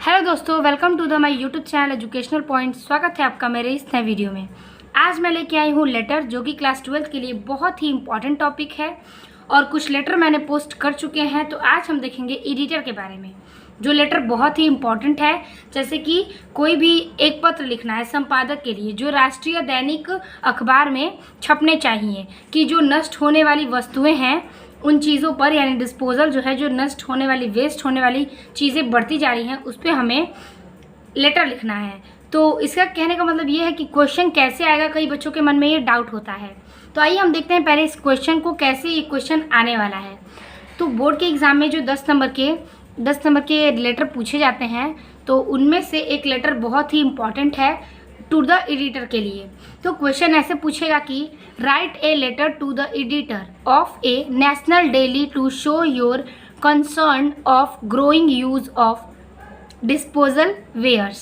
Hello दोस्तों, welcome to the my YouTube channel educational point. स्वागत है आपका मेरे इस नए वीडियो में। आज मैं लेके आई हूँ लेटर, जो कि क्लास 12 के लिए बहुत ही इंपॉर्टेंट टॉपिक है और कुछ लेटर मैंने पोस्ट कर चुके हैं। तो आज हम देखेंगे एडिटर के बारे में, जो लेटर बहुत ही इम्पॉर्टेंट है। जैसे कि कोई भी एक पत्र लिखना है संपादक के लिए, जो राष्ट्रीय दैनिक अखबार में छपने चाहिए, कि जो नष्ट होने वाली वस्तुएं हैं उन चीज़ों पर, यानी डिस्पोजल जो है, जो नष्ट होने वाली, वेस्ट होने वाली चीज़ें बढ़ती जा रही हैं, उस पर हमें लेटर लिखना है। तो इसका कहने का मतलब ये है कि क्वेश्चन कैसे आएगा, कई बच्चों के मन में ये डाउट होता है। तो आइए हम देखते हैं पहले इस क्वेश्चन को, कैसे ये क्वेश्चन आने वाला है। तो बोर्ड के एग्ज़ाम में जो 10 नंबर के लेटर पूछे जाते हैं, तो उनमें से एक लेटर बहुत ही इम्पॉर्टेंट है टू द एडिटर के लिए। तो क्वेश्चन ऐसे पूछेगा कि write a letter to the editor of a national daily to show your concern of growing use of disposal wares.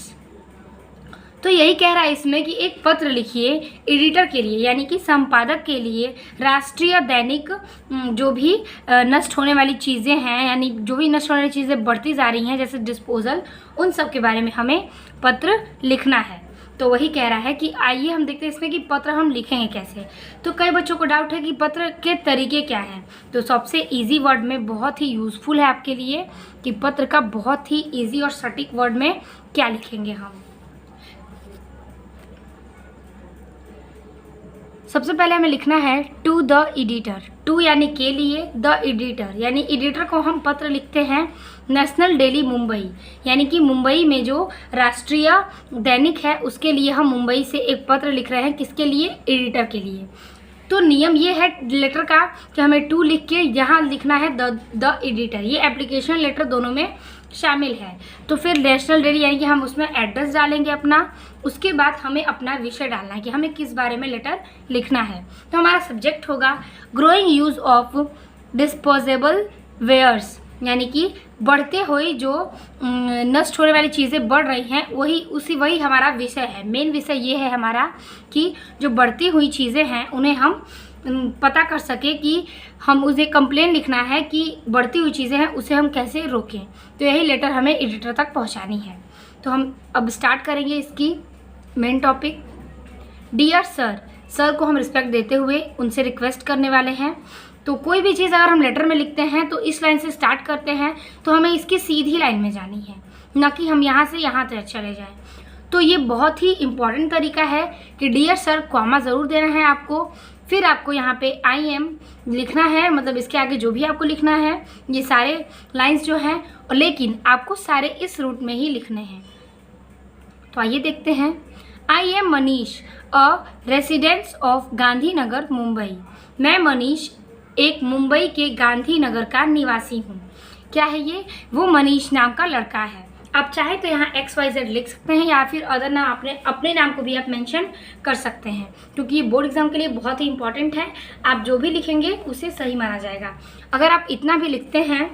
तो यही कह रहा है इसमें कि एक पत्र लिखिए एडिटर के लिए, यानी कि संपादक के लिए, राष्ट्रीय दैनिक जो भी नष्ट होने वाली चीज़ें हैं, यानी जो भी नष्ट होने वाली चीज़ें बढ़ती जा रही हैं जैसे डिस्पोजल, उन सब के बारे में हमें पत्र लिखना है। तो वही कह रहा है कि आइए हम देखते हैं इसमें कि पत्र हम लिखेंगे कैसे। तो कई बच्चों को डाउट है कि पत्र के तरीके क्या हैं। तो सबसे इजी वर्ड में बहुत ही यूज़फुल है आपके लिए कि पत्र का बहुत ही इजी और सटीक वर्ड में क्या लिखेंगे हम। सबसे पहले हमें लिखना है टू द एडिटर। टू यानी के लिए, द एडिटर यानी एडिटर को हम पत्र लिखते हैं नेशनल डेली मुंबई, यानी कि मुंबई में जो राष्ट्रीय दैनिक है उसके लिए हम मुंबई से एक पत्र लिख रहे हैं। किसके लिए? एडिटर के लिए। तो नियम ये है लेटर का कि हमें टू लिख के यहाँ लिखना है द एडिटर। ये एप्लीकेशन लेटर दोनों में शामिल है। तो फिर नेशनल डेली यानी कि हम उसमें एड्रेस डालेंगे अपना, उसके बाद हमें अपना विषय डालना है कि हमें किस बारे में लेटर लिखना है। तो हमारा सब्जेक्ट होगा growing use of disposable wares, यानी कि बढ़ते हुए जो नष्ट होने वाली चीज़ें बढ़ रही हैं, वही हमारा विषय है। मेन विषय ये है हमारा कि जो बढ़ती हुई चीज़ें हैं उन्हें हम पता कर सके, कि हम उसे कंप्लेन लिखना है कि बढ़ती हुई चीज़ें हैं उसे हम कैसे रोकें। तो यही लेटर हमें एडिटर तक पहुंचानी है। तो हम अब स्टार्ट करेंगे इसकी main topic. Dear sir, sir को हम रिस्पेक्ट देते हुए उनसे रिक्वेस्ट करने वाले हैं। तो कोई भी चीज़ अगर हम लेटर में लिखते हैं तो इस लाइन से स्टार्ट करते हैं, तो हमें इसकी सीधी लाइन में जानी है, ना कि हम यहाँ से यहाँ तक चले जाएं। तो ये बहुत ही इम्पॉर्टेंट तरीका है कि डियर सर कॉमा ज़रूर देना है आपको। फिर आपको यहाँ पे आई एम लिखना है, मतलब इसके आगे जो भी आपको लिखना है, ये सारे लाइंस जो हैं, लेकिन आपको सारे इस रूट में ही लिखने हैं। तो आइए देखते हैं। I am Manish, a residence of Gandhinagar Mumbai. मैं मनीष एक मुंबई के गांधीनगर का निवासी हूँ। क्या है ये? वो मनीष नाम का लड़का है। आप चाहे तो यहाँ XYZ लिख सकते हैं, या फिर अदर नाम अपने नाम को भी आप मेंशन कर सकते हैं, क्योंकि ये बोर्ड एग्जाम के लिए बहुत ही इंपॉर्टेंट है। आप जो भी लिखेंगे उसे सही माना जाएगा। अगर आप इतना भी लिखते हैं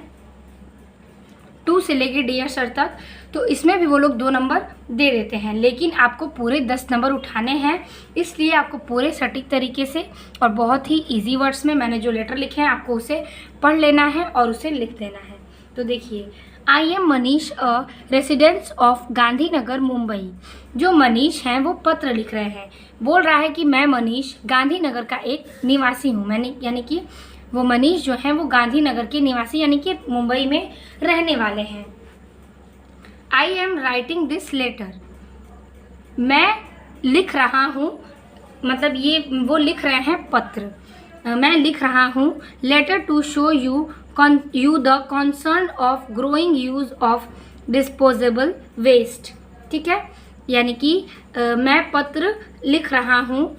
टू से लेके डियर सर तक, तो इसमें भी वो लोग 2 नंबर दे देते हैं, लेकिन आपको पूरे 10 नंबर उठाने हैं। इसलिए आपको पूरे सटीक तरीके से और बहुत ही इजी वर्ड्स में मैंने जो लेटर लिखे हैं आपको उसे पढ़ लेना है और उसे लिख देना है। तो देखिए, आई am Manish, a residence of Gandhinagar Mumbai. जो मनीष हैं वो पत्र लिख रहे हैं, बोल रहा है कि मैं मनीष गांधीनगर का एक निवासी हूँ। यानी कि वो मनीष जो हैं वो गांधीनगर के निवासी, यानी कि मुंबई में रहने वाले हैं। I am writing this letter. मैं लिख रहा हूँ, मतलब ये वो लिख रहे हैं पत्र। मैं लिख रहा हूँ letter to show you the concern of growing use of disposable waste. ठीक है, यानी कि मैं पत्र लिख रहा हूँ,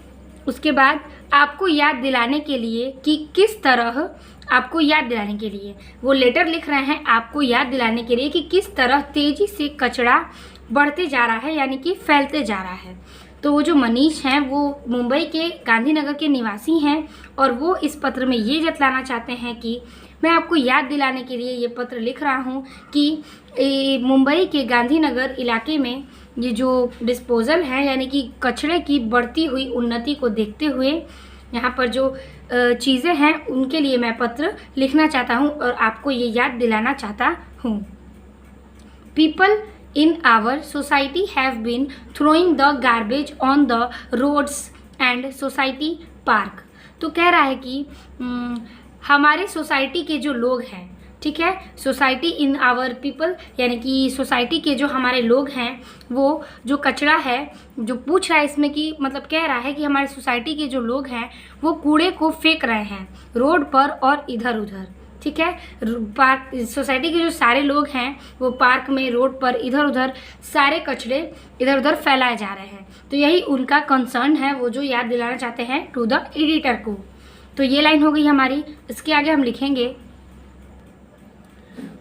उसके बाद आपको याद दिलाने के लिए कि किस तरह, आपको याद दिलाने के लिए वो लेटर लिख रहे हैं, आपको याद दिलाने के लिए कि किस तरह तेज़ी से कचरा बढ़ते जा रहा है, यानी कि फैलते जा रहा है। तो वो जो मनीष हैं वो मुंबई के गांधीनगर के निवासी हैं, और वो इस पत्र में ये जतलाना चाहते हैं कि मैं आपको याद दिलाने के लिए ये पत्र लिख रहा हूँ कि मुंबई के गांधीनगर इलाके में ये जो डिस्पोजल है, यानी कि कचरे की बढ़ती हुई उन्नति को देखते हुए यहाँ पर जो चीज़ें हैं उनके लिए मैं पत्र लिखना चाहता हूँ और आपको ये याद दिलाना चाहता हूँ। People in our society have been throwing the garbage on the roads and society park। तो कह रहा है कि हमारे सोसाइटी के जो लोग हैं, ठीक है, सोसाइटी इन आवर पीपल यानी कि सोसाइटी के जो हमारे लोग हैं वो जो कचरा है, जो पूछ रहा है इसमें कि मतलब कह रहा है कि हमारे सोसाइटी के जो लोग हैं वो कूड़े को फेंक रहे हैं रोड पर और इधर उधर, ठीक है। पार्क सोसाइटी के जो सारे लोग हैं वो पार्क में, रोड पर, इधर उधर सारे कचरे इधर उधर फैलाए जा रहे हैं। तो यही उनका कंसर्न है, वो जो याद दिलाना चाहते हैं टू द एडिटर को। तो ये लाइन हो गई हमारी। इसके आगे हम लिखेंगे,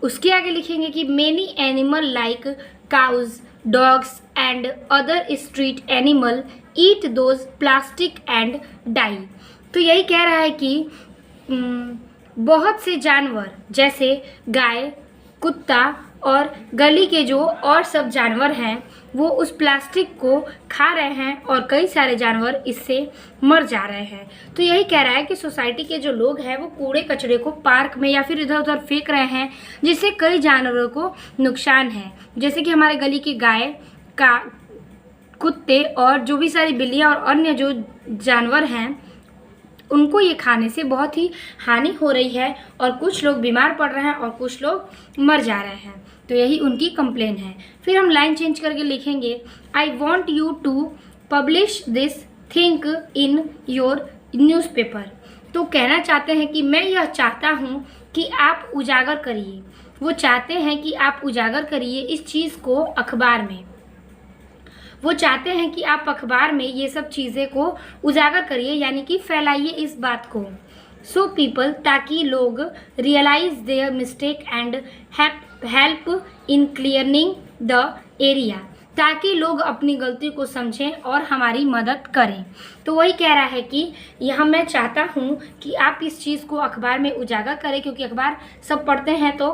उसके आगे लिखेंगे कि many animal like cows, dogs and other street animal eat those plastic and die. तो यही कह रहा है कि बहुत से जानवर जैसे गाय, कुत्ता और गली के जो और सब जानवर हैं वो उस प्लास्टिक को खा रहे हैं और कई सारे जानवर इससे मर जा रहे हैं। तो यही कह रहा है कि सोसाइटी के जो लोग हैं वो कूड़े कचरे को पार्क में या फिर इधर उधर फेंक रहे हैं जिससे कई जानवरों को नुकसान है। जैसे कि हमारे गली की गाय, का कुत्ते और जो भी सारी बिल्लियाँ और अन्य जो जानवर हैं उनको ये खाने से बहुत ही हानि हो रही है और कुछ लोग बीमार पड़ रहे हैं और कुछ लोग मर जा रहे हैं। तो यही उनकी कंप्लेन है। फिर हम लाइन चेंज करके लिखेंगे, I want you to publish this thing in your newspaper. तो कहना चाहते हैं कि मैं यह चाहता हूँ कि आप उजागर करिए, वो चाहते हैं कि आप उजागर करिए इस चीज़ को अखबार में, वो चाहते हैं कि आप अखबार में ये सब चीज़ें को उजागर करिए यानी कि फैलाइए इस बात को। सो पीपल, ताकि लोग realise their mistake and help in clearing the area, ताकि लोग अपनी गलती को समझें और हमारी मदद करें। तो वही कह रहा है कि यह मैं चाहता हूँ कि आप इस चीज़ को अखबार में उजागर करें, क्योंकि अखबार सब पढ़ते हैं तो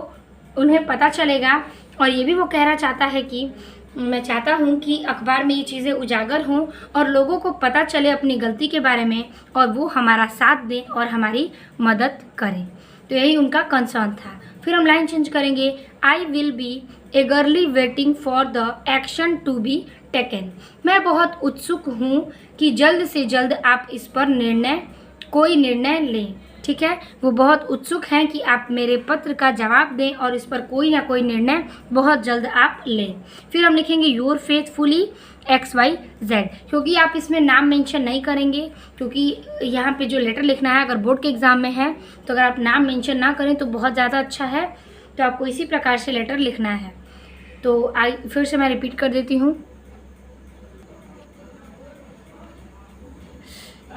उन्हें पता चलेगा। और ये भी वो कहना चाहता है कि मैं चाहता हूँ कि अखबार में ये चीज़ें उजागर हों और लोगों को पता चले अपनी गलती के बारे में और वो हमारा साथ दें और हमारी मदद करें। तो यही उनका कंसर्न था। फिर हम लाइन चेंज करेंगे, I will be eagerly waiting for the action to be taken. मैं बहुत उत्सुक हूँ कि जल्द से जल्द आप इस पर कोई निर्णय लें, ठीक है। वो बहुत उत्सुक हैं कि आप मेरे पत्र का जवाब दें और इस पर कोई ना कोई निर्णय बहुत जल्द आप लें। फिर हम लिखेंगे योर फेथफुली XYZ, क्योंकि आप इसमें नाम मेंशन नहीं करेंगे, क्योंकि यहाँ पे जो लेटर लिखना है अगर बोर्ड के एग्ज़ाम में है तो अगर आप नाम मेंशन ना करें तो बहुत ज़्यादा अच्छा है। तो आपको इसी प्रकार से लेटर लिखना है। तो फिर से मैं रिपीट कर देती हूँ,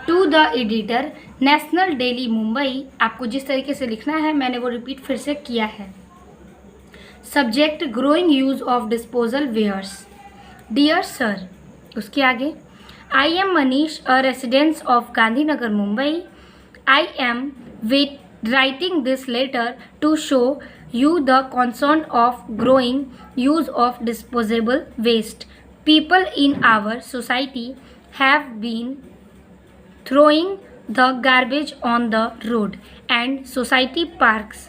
to the editor national daily Mumbai. आपको जिस तरीके से लिखना है मैंने वो रिपीट फिर से किया है। Subject growing use of disposal wares. Dear sir, उसके आगे, I am Manish, a residence of Gandhinagar Mumbai. I am writing this letter to show you the concern of growing use of disposable waste. People in our society have been throwing the garbage on the road and society parks.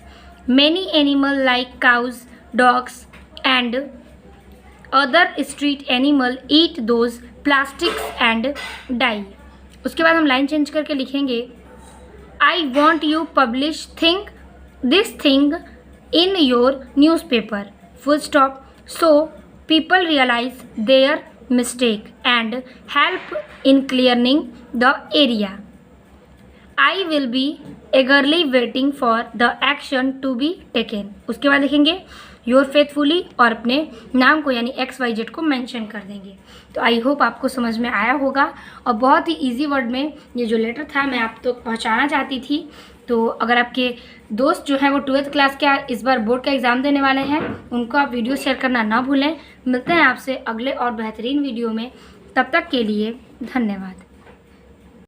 Many animals like cows, dogs and other street animal eat those plastics and die. उसके बाद हम line change करके लिखेंगे, I want you publish this thing in your newspaper, full stop, so people realize their mistake and help in clearing the area. I will be eagerly waiting for the action to be taken. उसके बाद लिखेंगे your faithfully और अपने नाम को यानी XYZ को mention कर देंगे। तो आई होप आपको समझ में आया होगा और बहुत ही इजी वर्ड में ये जो लेटर था मैं आप तक पहुँचाना चाहती थी। तो अगर आपके दोस्त जो हैं वो 12th क्लास के इस बार बोर्ड का एग्ज़ाम देने वाले हैं उनको आप वीडियो शेयर करना ना भूलें। मिलते हैं आपसे अगले और बेहतरीन वीडियो में, तब तक के लिए धन्यवाद।